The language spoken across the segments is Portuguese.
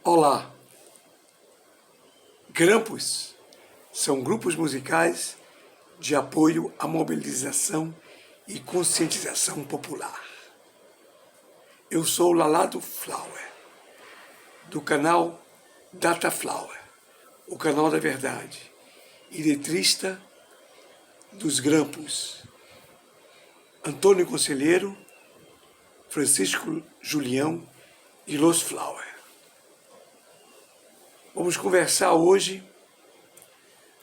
Olá! Grampos são grupos musicais de apoio à mobilização e conscientização popular. Eu sou Lalado Flower, do canal Data Flower, o canal da verdade, e letrista dos Grampos, Antônio Conselheiro, Francisco Julião e Los Flower. Vamos conversar hoje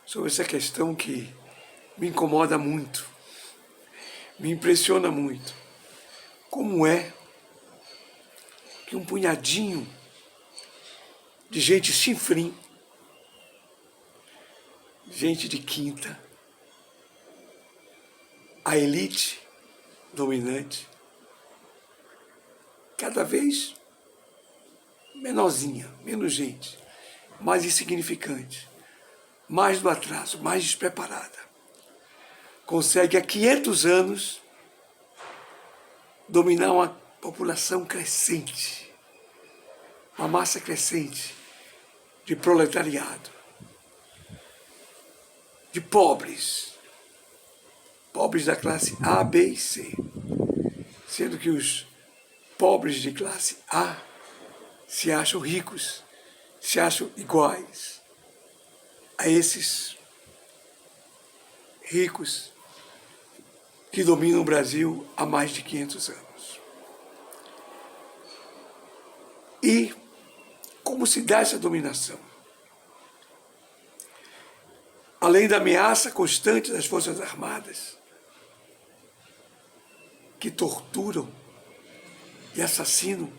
sobre essa questão que me incomoda muito, me impressiona muito. Como é que um punhadinho de gente chinfrim, gente de quinta, a elite dominante, cada vez menorzinha, menos gente, mais insignificante, mais do atraso, mais despreparada, consegue há 500 anos dominar uma população crescente, uma massa crescente de proletariado, de pobres da classe A, B e C, sendo que os pobres de classe A se acham ricos, se acham iguais a esses ricos que dominam o Brasil há mais de 500 anos. E como se dá essa dominação? Além da ameaça constante das Forças Armadas, que torturam e assassinam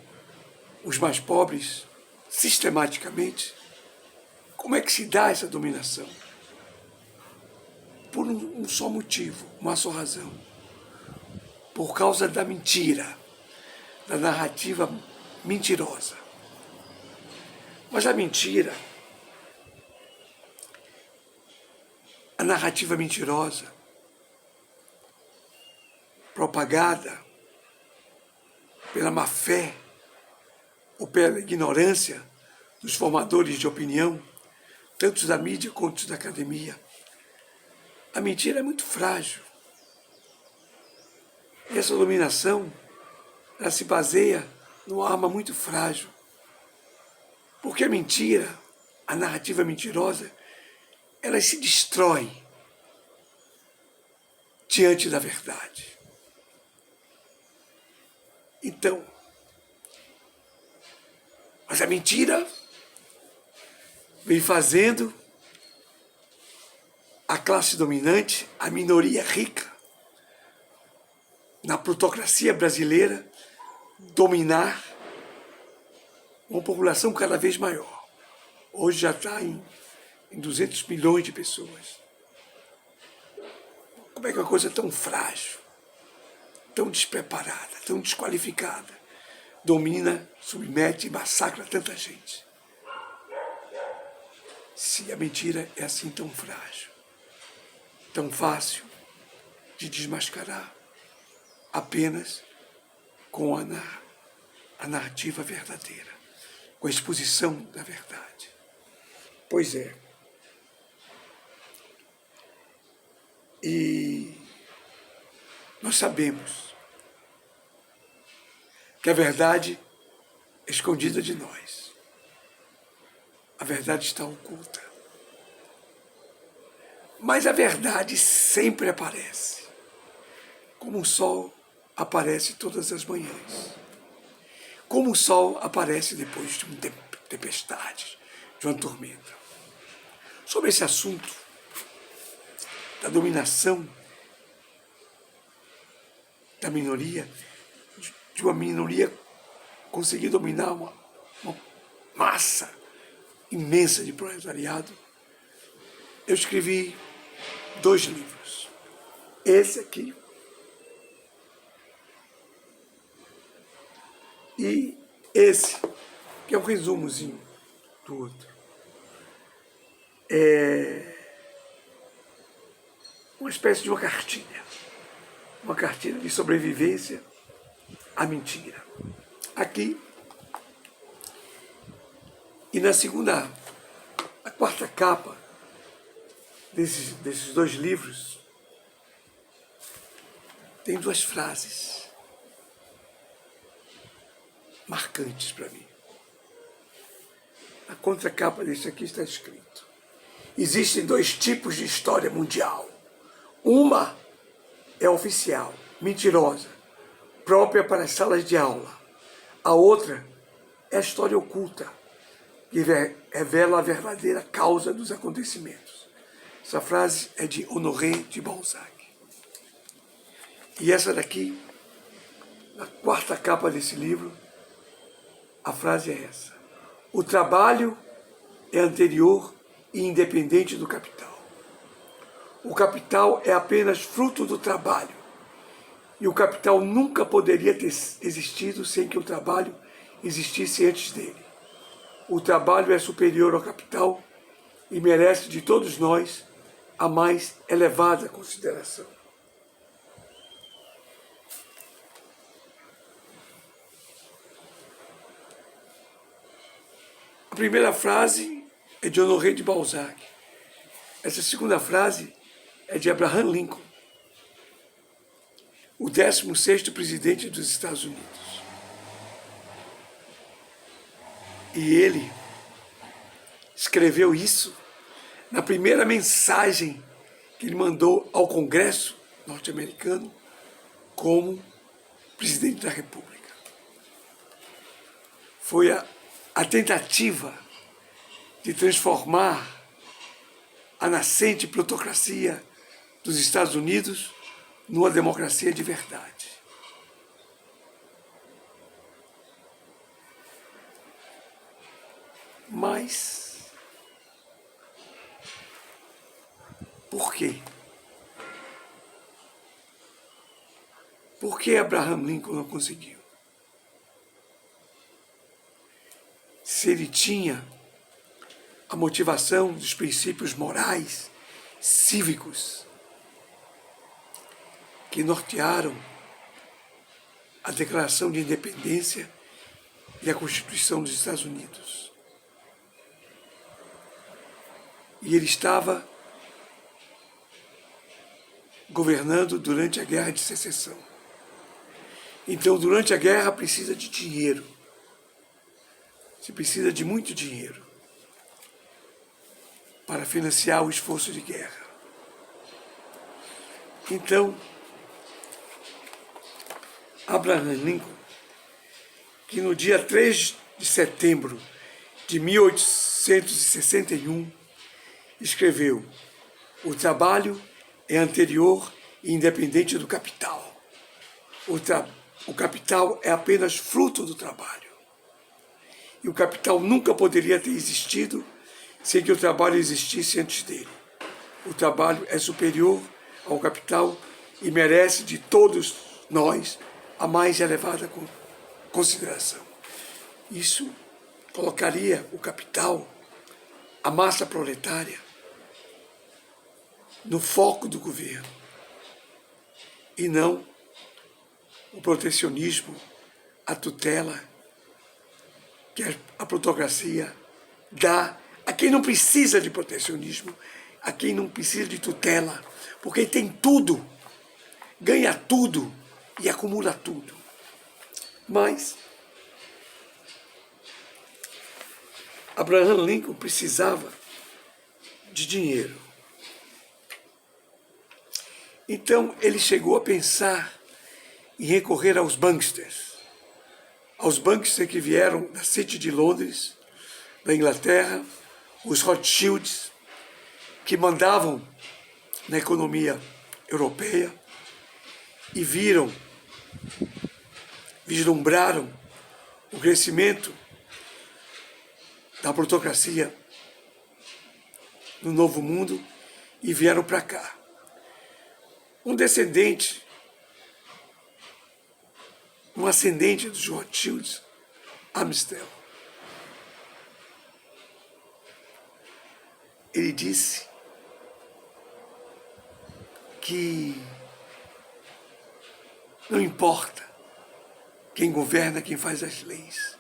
os mais pobres sistematicamente, como é que se dá essa dominação? Por um só motivo, uma só razão. Por causa da mentira, da narrativa mentirosa. Mas a mentira, a narrativa mentirosa, propagada pela má-fé ou pela ignorância dos formadores de opinião, tanto da mídia quanto da academia, a mentira é muito frágil. E essa dominação, ela se baseia numa arma muito frágil. Porque a mentira, a narrativa mentirosa, ela se destrói diante da verdade. Então, mas a mentira vem fazendo a classe dominante, a minoria rica, na plutocracia brasileira, dominar uma população cada vez maior. Hoje já está em 200 milhões de pessoas. Como é que uma coisa tão frágil, tão despreparada, tão desqualificada, domina, submete e massacra tanta gente? Se a mentira é assim tão frágil, tão fácil de desmascarar, apenas com a narrativa verdadeira, com a exposição da verdade. Pois é. E nós sabemos que a verdade é escondida de nós. A verdade está oculta. Mas a verdade sempre aparece, como o sol aparece todas as manhãs, como o sol aparece depois de uma tempestade, de uma tormenta. Sobre esse assunto da dominação da minoria, de uma minoria conseguir dominar uma massa imensa de proletariado, eu escrevi 2 livros. Esse aqui e esse, que é um resumozinho do outro. É uma espécie de uma cartilha de sobrevivência à mentira. Aqui E a quarta capa desses dois livros, tem duas frases marcantes para mim. Na contracapa desse aqui está escrito: existem dois tipos de história mundial. Uma é oficial, mentirosa, própria para as salas de aula. A outra é a história oculta, que revela a verdadeira causa dos acontecimentos. Essa frase é de Honoré de Balzac. E essa daqui, na quarta capa desse livro, a frase é essa: o trabalho é anterior e independente do capital. O capital é apenas fruto do trabalho. E o capital nunca poderia ter existido sem que o trabalho existisse antes dele. O trabalho é superior ao capital e merece de todos nós a mais elevada consideração. A primeira frase é de Honoré de Balzac. Essa segunda frase é de Abraham Lincoln, o 16º presidente dos Estados Unidos. E ele escreveu isso na primeira mensagem que ele mandou ao Congresso norte-americano como presidente da República. Foi a tentativa de transformar a nascente plutocracia dos Estados Unidos numa democracia de verdade. Mas por quê? Por que Abraham Lincoln não conseguiu? Se ele tinha a motivação dos princípios morais, cívicos, que nortearam a Declaração de Independência e a Constituição dos Estados Unidos. E ele estava governando durante a Guerra de Secessão. Então, durante a guerra, precisa de dinheiro. Se precisa de muito dinheiro para financiar o esforço de guerra. Então, Abraham Lincoln, que no dia 3 de setembro de 1861, escreveu: o trabalho é anterior e independente do capital. O capital é apenas fruto do trabalho. E o capital nunca poderia ter existido sem que o trabalho existisse antes dele. O trabalho é superior ao capital e merece de todos nós a mais elevada consideração. Isso colocaria o capital, a massa proletária, no foco do governo, e não o protecionismo, a tutela que a plutocracia dá a quem não precisa de protecionismo, a quem não precisa de tutela, porque tem tudo, ganha tudo e acumula tudo. Mas Abraham Lincoln precisava de dinheiro. Então ele chegou a pensar em recorrer aos banksters que vieram da City de Londres, da Inglaterra, os Rothschilds, que mandavam na economia europeia e vislumbraram o crescimento da plutocracia no Novo Mundo e vieram para cá. Um ascendente dos Rothschilds, Amstel, ele disse que não importa quem governa, quem faz as leis.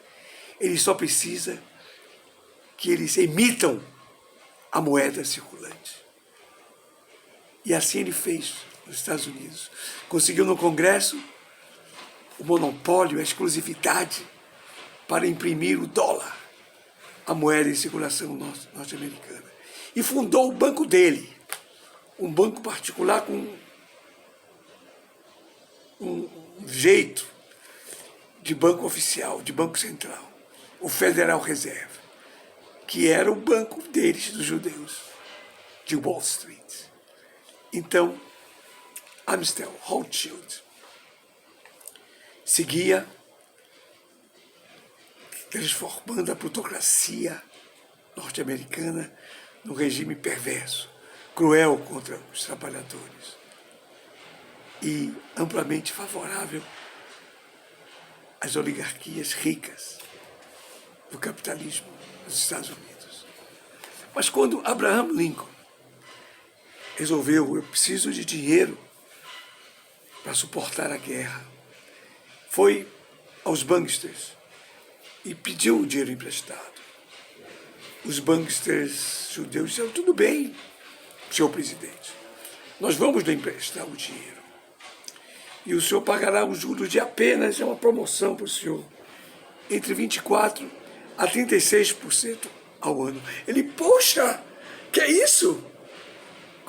Ele só precisa que eles emitam a moeda circulante. E assim ele fez nos Estados Unidos. Conseguiu no Congresso o monopólio, a exclusividade para imprimir o dólar, a moeda em circulação norte-americana. E fundou o banco dele, um banco particular com um jeito de banco oficial, de banco central, o Federal Reserve, que era o banco deles, dos judeus, de Wall Street. Então, Amstel Rothschild seguia transformando a plutocracia norte-americana num regime perverso, cruel contra os trabalhadores e amplamente favorável às oligarquias ricas do capitalismo dos Estados Unidos. Mas quando Abraham Lincoln resolveu, eu preciso de dinheiro para suportar a guerra, foi aos banksters e pediu o dinheiro emprestado. Os banksters judeus disseram, tudo bem, senhor presidente, nós vamos lhe emprestar o dinheiro. E o senhor pagará os juros de apenas, é uma promoção para o senhor, entre 24% a 36% ao ano. Ele, poxa, que é isso?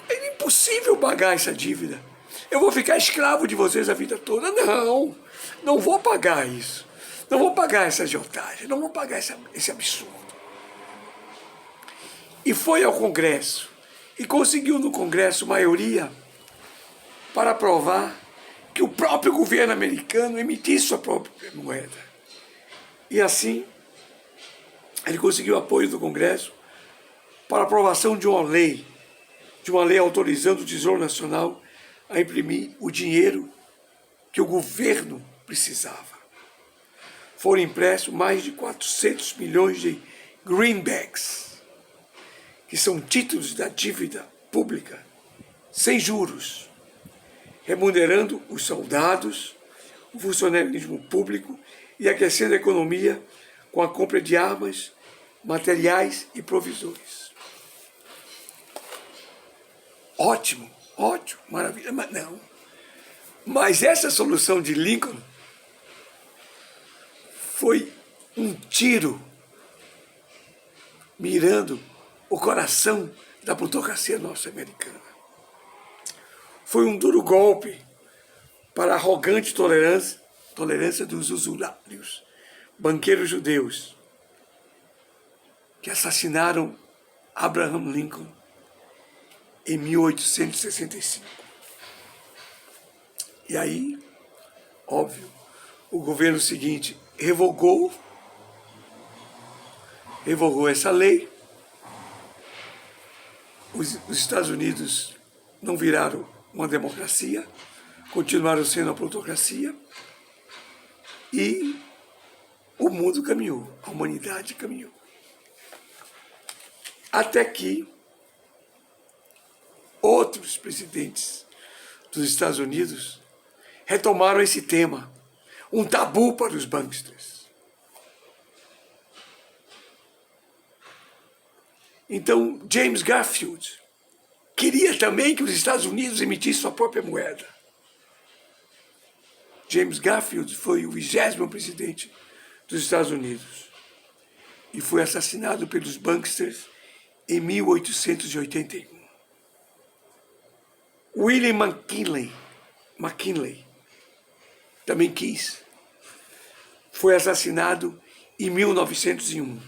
É impossível pagar essa dívida. Eu vou ficar escravo de vocês a vida toda. Não, não vou pagar isso. Não vou pagar essa agiotagem, não vou pagar esse absurdo. E foi ao Congresso, e conseguiu no Congresso maioria para aprovar que o próprio governo americano emitisse sua própria moeda. E assim, ele conseguiu apoio do Congresso para a aprovação de uma lei autorizando o Tesouro Nacional a imprimir o dinheiro que o governo precisava. Foram impressos mais de 400 milhões de greenbacks, que são títulos da dívida pública, sem juros, remunerando os soldados, o funcionalismo público e aquecendo a economia com a compra de armas, materiais e provisões. Ótimo, ótimo, maravilha, mas não. Mas essa solução de Lincoln foi um tiro mirando o coração da plutocracia norte-americana. Foi um duro golpe para a arrogante tolerância dos usurários, banqueiros judeus, que assassinaram Abraham Lincoln em 1865. E aí, óbvio, o governo seguinte revogou essa lei. Os Estados Unidos não viraram uma democracia, continuaram sendo uma plutocracia, e o mundo caminhou, a humanidade caminhou. Até que outros presidentes dos Estados Unidos retomaram esse tema, um tabu para os banksters. Então, James Garfield queria também que os Estados Unidos emitissem sua própria moeda. James Garfield foi o 20º presidente dos Estados Unidos e foi assassinado pelos banksters em 1881. William McKinley também quis. Foi assassinado em 1901.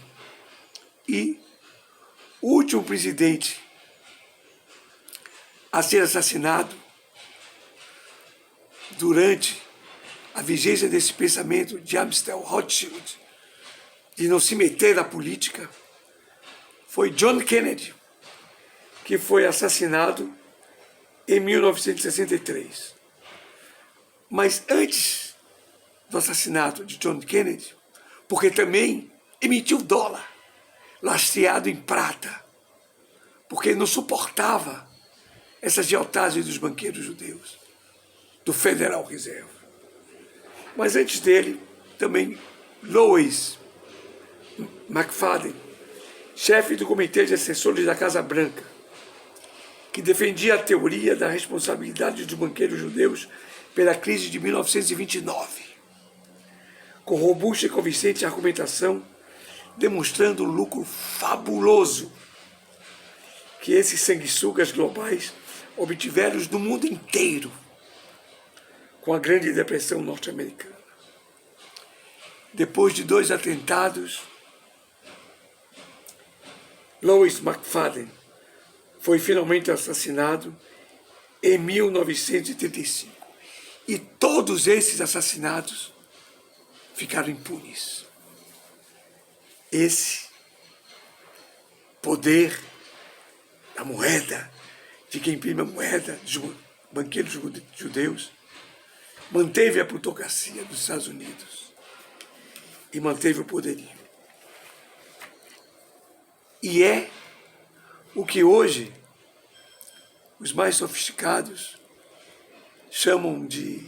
E o último presidente a ser assassinado durante a vigência desse pensamento de Amstel Rothschild, de não se meter na política, foi John Kennedy, que foi assassinado em 1963. Mas antes do assassinato de John Kennedy, porque também emitiu dólar lastreado em prata, porque não suportava essa agiotagem dos banqueiros judeus, do Federal Reserve. Mas antes dele, também Louis McFadden chefe do Comitê de Assessores da Casa Branca, que defendia a teoria da responsabilidade dos banqueiros judeus pela crise de 1929, com robusta e convincente argumentação, demonstrando o lucro fabuloso que esses sanguessugas globais obtiveram no mundo inteiro com a Grande Depressão norte-americana. Depois de 2 atentados, Louis McFadden foi finalmente assassinado em 1935. E todos esses assassinatos ficaram impunes. Esse poder da moeda, de quem imprime a moeda, dos banqueiros judeus, manteve a plutocracia dos Estados Unidos e manteve o poderio. E é o que hoje os mais sofisticados chamam de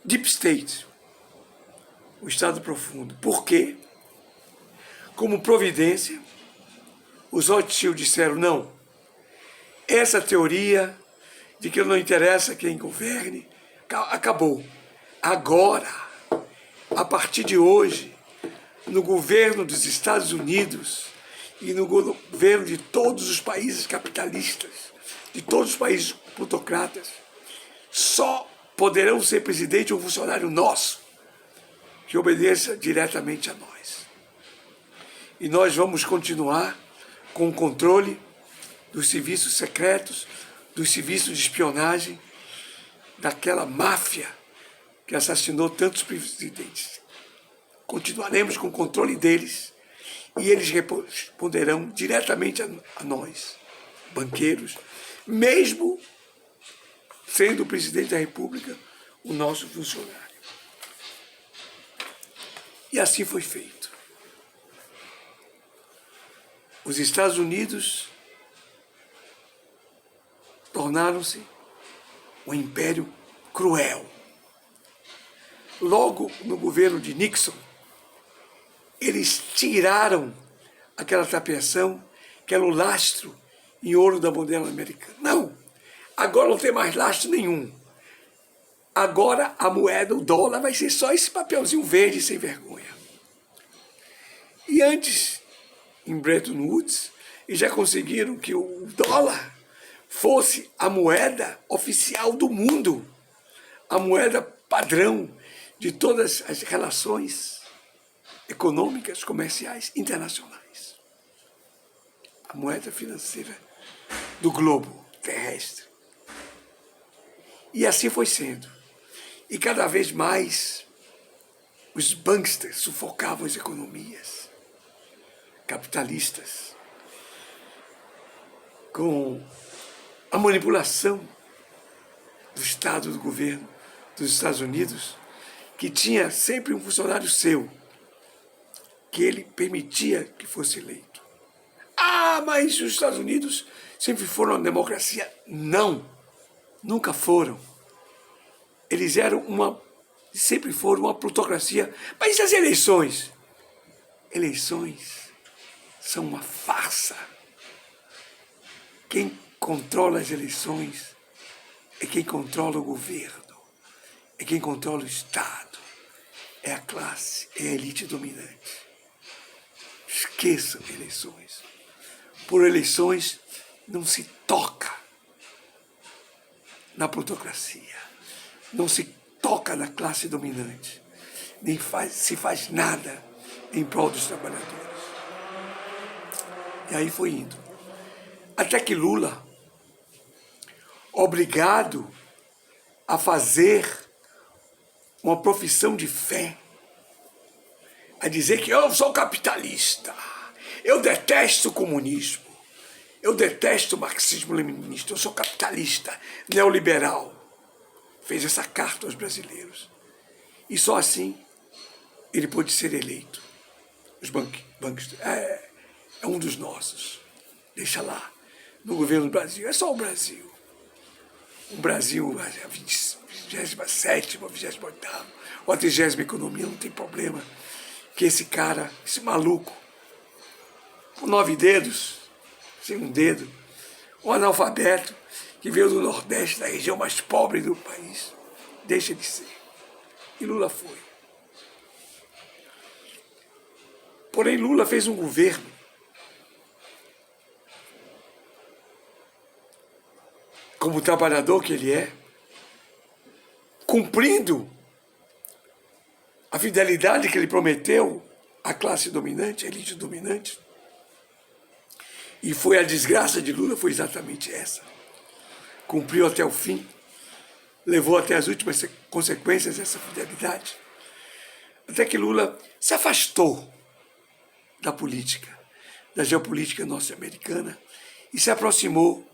Deep State, o Estado Profundo. Por quê? Como providência, os Rothschild disseram, não, essa teoria de que não interessa quem governe, acabou. Agora, a partir de hoje, no governo dos Estados Unidos e no governo de todos os países capitalistas, de todos os países plutocratas, só poderão ser presidente um funcionário nosso que obedeça diretamente a nós. E nós vamos continuar com o controle dos serviços secretos, dos serviços de espionagem, daquela máfia que assassinou tantos presidentes. Continuaremos com o controle deles e eles responderão diretamente a nós, banqueiros, mesmo sendo o presidente da República o nosso funcionário. E assim foi feito. Os Estados Unidos tornaram-se um império cruel. Logo no governo de Nixon, eles tiraram aquela tapeação que era o lastro em ouro da bandeira americana. Não, agora não tem mais lastro nenhum. Agora a moeda, o dólar, vai ser só esse papelzinho verde sem vergonha. E antes, em Bretton Woods, eles já conseguiram que o dólar fosse a moeda oficial do mundo, a moeda padrão de todas as relações econômicas, comerciais, internacionais. A moeda financeira do globo terrestre. E assim foi sendo. E cada vez mais os banksters sufocavam as economias capitalistas com a manipulação do Estado, do governo dos Estados Unidos, que tinha sempre um funcionário seu, que ele permitia que fosse eleito. Ah, mas os Estados Unidos sempre foram uma democracia. Não, nunca foram. Eles sempre foram uma plutocracia. Mas e as eleições? Eleições são uma farsa. Quem controla as eleições é quem controla o governo, é quem controla o Estado, é a classe, é a elite dominante. Esqueçam eleições. Por eleições não se toca na plutocracia, não se toca na classe dominante, nem se faz nada em prol dos trabalhadores. E aí foi indo. Até que Lula, obrigado a fazer uma profissão de fé, a dizer que eu sou capitalista, eu detesto o comunismo, eu detesto o marxismo-leninista, eu sou capitalista, neoliberal. Fez essa carta aos brasileiros. E só assim ele pôde ser eleito. Os bancos é um dos nossos. Deixa lá, no governo do Brasil. É só o Brasil. O Brasil, a 27ª, 28ª, ou a 30ª economia, não tem problema. Que esse cara, esse maluco, com 9 dedos, sem um dedo, um analfabeto que veio do Nordeste, da região mais pobre do país, deixa de ser. E Lula foi. Porém, Lula fez um governo como trabalhador que ele é, cumprindo a fidelidade que ele prometeu à classe dominante, à elite dominante. E foi a desgraça de Lula, foi exatamente essa. Cumpriu até o fim, levou até as últimas consequências dessa fidelidade. Até que Lula se afastou da política, da geopolítica norte-americana e se aproximou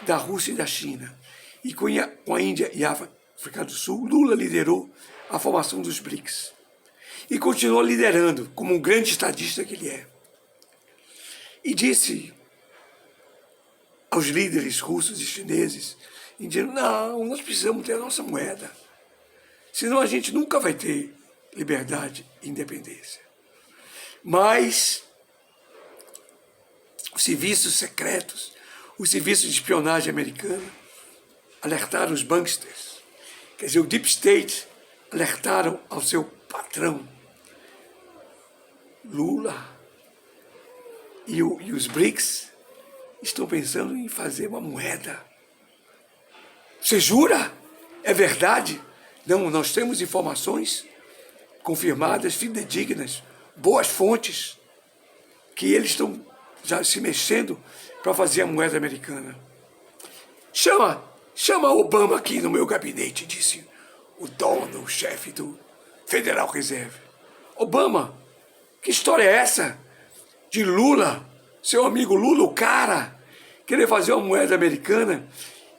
da Rússia e da China. E com a Índia e a África do Sul, Lula liderou a formação dos BRICS. E continuou liderando, como um grande estadista que ele é. E disse aos líderes russos e chineses, dizendo, não, nós precisamos ter a nossa moeda, senão a gente nunca vai ter liberdade e independência. Mas os serviços secretos, os serviços de espionagem americana alertaram os banksters, quer dizer, o Deep State alertaram ao seu patrão, Lula, e os BRICS estão pensando em fazer uma moeda. Você jura? É verdade? Não, nós temos informações confirmadas, fidedignas, boas fontes, que eles estão já se mexendo para fazer a moeda americana. Chama Obama aqui no meu gabinete, disse o dono, o chefe do Federal Reserve. Obama, que história é essa de Lula, seu amigo Lula, o cara, querer fazer uma moeda americana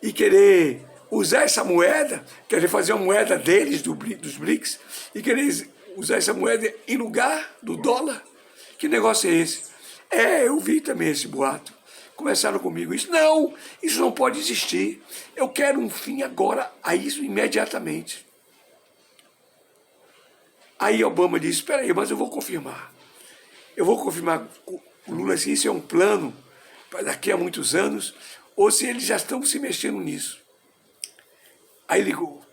e querer usar essa moeda, querer fazer uma moeda deles, dos BRICS, e querer usar essa moeda em lugar do dólar? Que negócio é esse? Eu vi também esse boato. Começaram comigo isso. Não, isso não pode existir. Eu quero um fim agora a isso imediatamente. Aí Obama disse, espera aí, mas eu vou confirmar. Eu vou confirmar com o Lula se isso é um plano para daqui a muitos anos, ou se eles já estão se mexendo nisso. Aí ligou.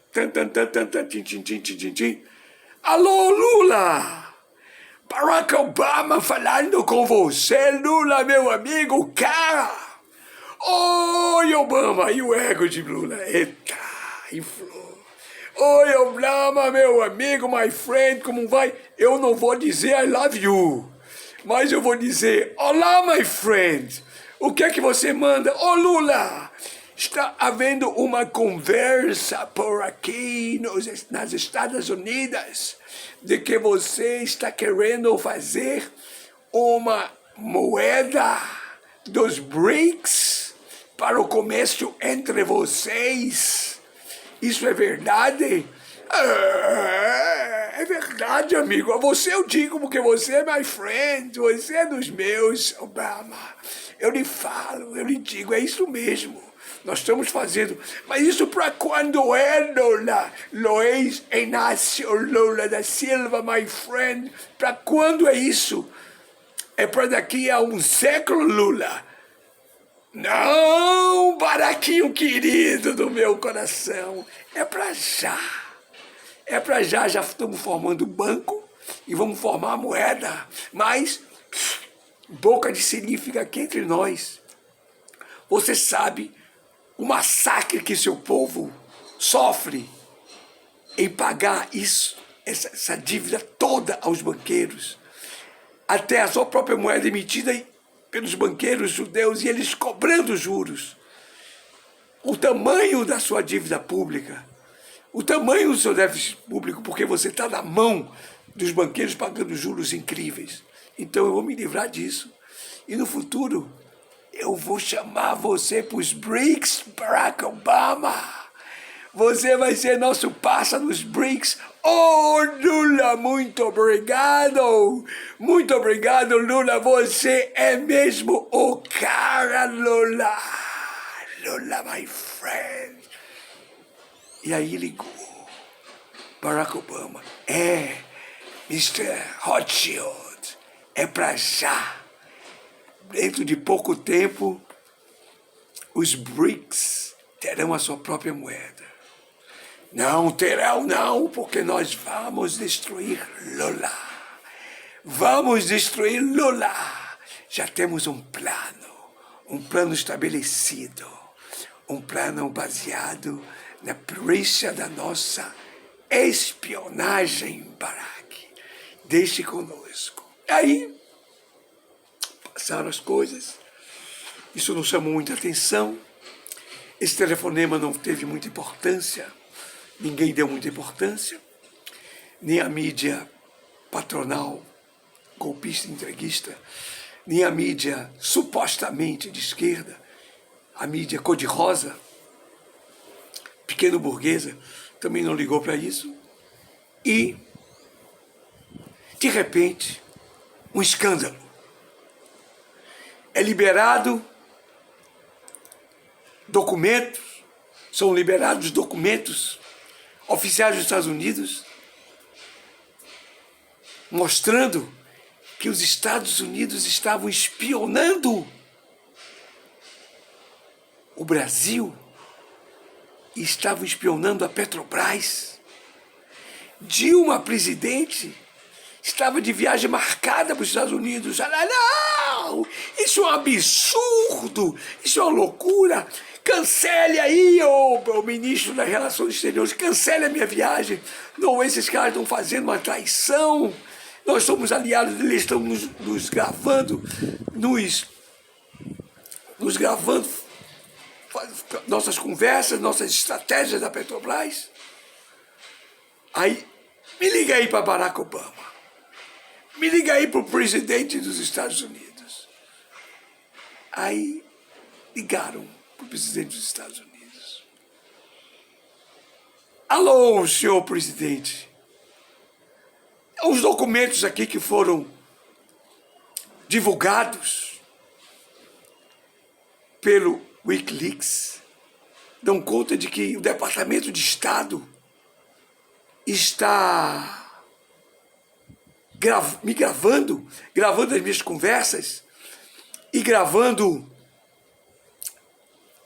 Tim. Alô, Lula! Barack Obama falando com você, Lula, meu amigo, cara! Oi, Obama! E o ego de Lula? Eita, inflou. Oi, Obama, meu amigo, my friend, como vai? Eu não vou dizer I love you, mas eu vou dizer, olá, my friend. O que é que você manda? Ô, Lula, está havendo uma conversa por aqui nas Estados Unidos de que você está querendo fazer uma moeda dos BRICS para o comércio entre vocês. Isso é verdade? É verdade, amigo. A você eu digo porque você é my friend, você é dos meus, Obama. Eu lhe falo, eu lhe digo, é isso mesmo. Nós estamos fazendo, mas isso para quando é, Lula? Luiz Inácio Lula da Silva, my friend, para quando é isso? É para daqui a um século, Lula? Não, Baraquinho querido do meu coração, é para já. É para já estamos formando o banco e vamos formar a moeda, mas boca de siri fica aqui entre nós. Você sabe o massacre que seu povo sofre em pagar isso, essa dívida toda aos banqueiros, até a sua própria moeda emitida pelos banqueiros judeus e eles cobrando juros. O tamanho da sua dívida pública, o tamanho do seu déficit público, porque você está na mão dos banqueiros pagando juros incríveis. Então eu vou me livrar disso. E no futuro, eu vou chamar você para os BRICS, Barack Obama. Você vai ser nosso parça nos BRICS. Oh, Lula, muito obrigado. Muito obrigado, Lula. Você é mesmo o cara, Lula. Lula, my friend. E aí ligou. Barack Obama. Mr. Rothschild. É pra já. dentro de pouco tempo, os BRICS terão a sua própria moeda. Não terão, não, porque nós vamos destruir Lula. Vamos destruir Lula. Já temos um plano estabelecido, um plano baseado na prensa da nossa espionagem, Barack. Deixe conosco. Aí, passaram as coisas, isso não chamou muita atenção, esse telefonema não teve muita importância, ninguém deu muita importância, nem a mídia patronal, golpista, entreguista, nem a mídia supostamente de esquerda, a mídia cor-de-rosa, pequeno burguesa, também não ligou para isso. E, de repente, um escândalo. É liberado documentos, são liberados documentos oficiais dos Estados Unidos, mostrando que os Estados Unidos estavam espionando o Brasil e estavam espionando a Petrobras. Dilma, presidente, estava de viagem marcada para os Estados Unidos. Ela, não, isso é um absurdo, isso é uma loucura. Cancele aí, o ministro das Relações Exteriores, cancele a minha viagem. Não, esses caras estão fazendo uma traição. Nós somos aliados, eles estão nos gravando, nos gravando nossas conversas, nossas estratégias da Petrobras. Aí, me liga aí para Barack Obama. Me liga aí para o presidente dos Estados Unidos. Aí, ligaram para o presidente dos Estados Unidos. Alô, senhor presidente. Os documentos aqui que foram divulgados pelo Wikileaks dão conta de que o Departamento de Estado está me gravando as minhas conversas e gravando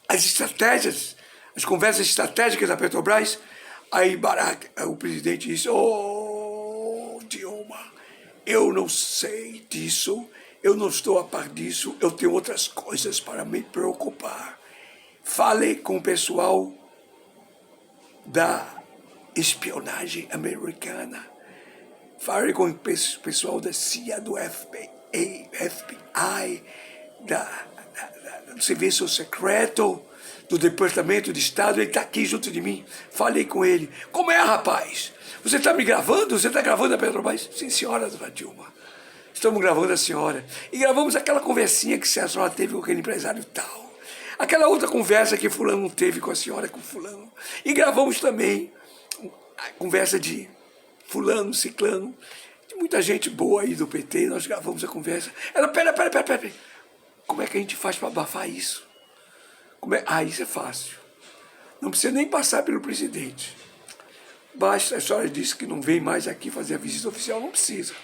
as estratégias, as conversas estratégicas da Petrobras. Aí Barack, o presidente disse, Dilma, eu não sei disso, eu não estou a par disso, eu tenho outras coisas para me preocupar. Fale com o pessoal da espionagem americana, fale com o pessoal da CIA, do FBI, do Serviço Secreto, do Departamento de Estado. Ele está aqui junto de mim, falei com ele. Como é, rapaz? Você está me gravando? Você está gravando a Petrobras? Sim, senhora, dona Dilma. Estamos gravando a senhora. E gravamos aquela conversinha que a senhora teve com aquele empresário tal. Aquela outra conversa que fulano teve com a senhora, com fulano. E gravamos também a conversa de fulano, ciclano, de muita gente boa aí do PT. Nós gravamos a conversa. Ela, pera. Como é que a gente faz para abafar isso? Isso é fácil. Não precisa nem passar pelo presidente. Basta, a senhora disse que não vem mais aqui fazer a visita oficial, não precisa.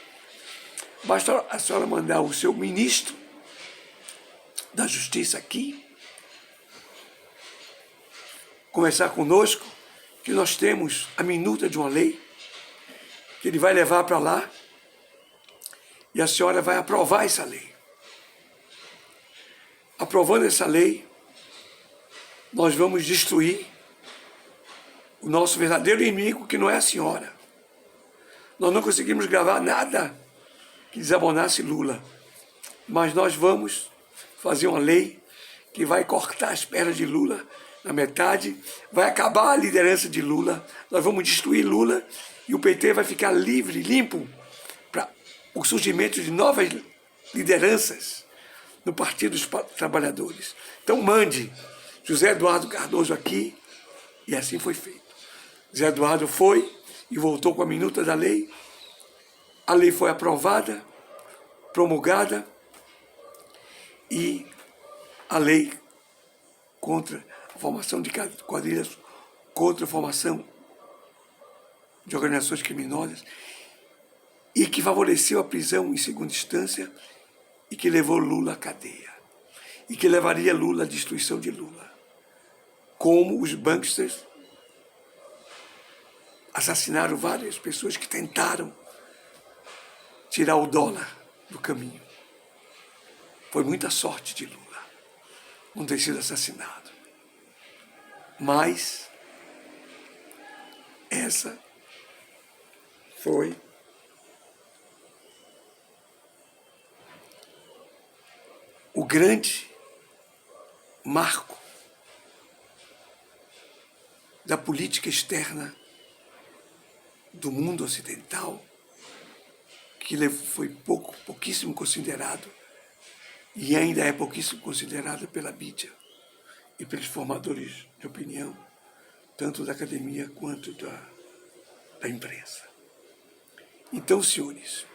Basta a senhora mandar o seu ministro da Justiça aqui, conversar conosco, que nós temos a minuta de uma lei, que ele vai levar para lá, e a senhora vai aprovar essa lei. Aprovando essa lei, nós vamos destruir o nosso verdadeiro inimigo, que não é a senhora. Nós não conseguimos gravar nada que desabonasse Lula, mas nós vamos fazer uma lei que vai cortar as pernas de Lula na metade, vai acabar a liderança de Lula, nós vamos destruir Lula e o PT vai ficar livre, limpo, para o surgimento de novas lideranças no Partido dos Trabalhadores. Então mande José Eduardo Cardoso aqui, e assim foi feito. José Eduardo foi e voltou com a minuta da lei. A lei foi aprovada, promulgada, e a lei contra a formação de quadrilhas, contra a formação de organizações criminosas, e que favoreceu a prisão em segunda instância e que levou Lula à cadeia, e que levaria Lula à destruição de Lula, como os banksters assassinaram várias pessoas que tentaram tirar o dólar do caminho. Foi muita sorte de Lula não ter sido assassinado. Mas essa foi o grande marco da política externa do mundo ocidental, que foi pouquíssimo considerado, e ainda é pouquíssimo considerado pela mídia e pelos formadores de opinião, tanto da academia quanto da imprensa. Então, senhores,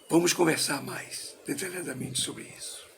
vamos conversar mais detalhadamente sobre isso.